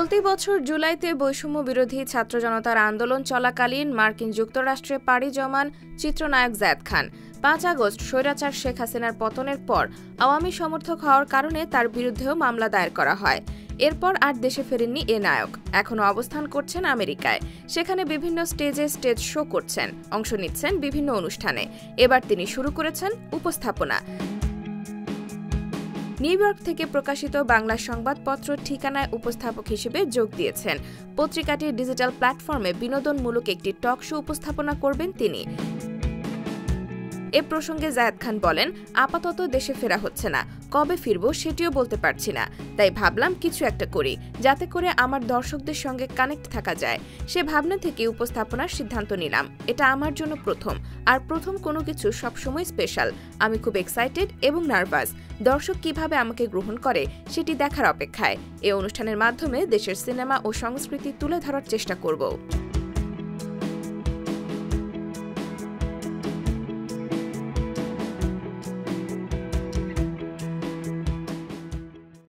চলতি বছর জুলাইতে বৈষম্য বিরোধী ছাত্র জনতার আন্দোলন চলাকালীন মার্কিন যুক্তরাষ্ট্রে পাড়ি জমান চিত্রনায়ক জায়েদ খান ৫ আগস্ট স্বৈরাচার শেখ হাসিনার পতনের পর আওয়ামী সমর্থক হওয়ার কারণে তার বিরুদ্ধেও মামলা দায়ের করা হয়। এরপর আর দেশে ফেরেননি এ নায়ক। এখনও অবস্থান করছেন আমেরিকায়। সেখানে বিভিন্ন স্টেজ শো করছেন, অংশ নিচ্ছেন বিভিন্ন অনুষ্ঠানে। এবার তিনি শুরু করেছেন উপস্থাপনা। নিউ ইয়র্ক থেকে প্রকাশিত বাংলা সংবাদপত্র ঠিকানায় উপস্থাপক হিসেবে যোগ দিয়েছেন। পত্রিকাটির ডিজিটাল প্ল্যাটফর্মে বিনোদনমূলক একটি টক শো উপস্থাপনা করবেন তিনি। এ প্রসঙ্গে জায়েদ খান বলেন, আপাতত দেশে ফেরা হচ্ছে না, কবে ফিরব সেটিও বলতে পারছি না, তাই ভাবলাম কিছু একটা করি যাতে করে আমার দর্শকদের সঙ্গে কানেক্ট থাকা যায়। সে ভাবনা থেকে উপস্থাপনার সিদ্ধান্ত নিলাম। এটা আমার জন্য প্রথম, আর প্রথম কোনো কিছু সবসময় স্পেশাল। আমি খুব এক্সাইটেড এবং নার্ভাস। দর্শক কিভাবে আমাকে গ্রহণ করে সেটি দেখার অপেক্ষায়। এ অনুষ্ঠানের মাধ্যমে দেশের সিনেমা ও সংস্কৃতি তুলে ধরার চেষ্টা করব।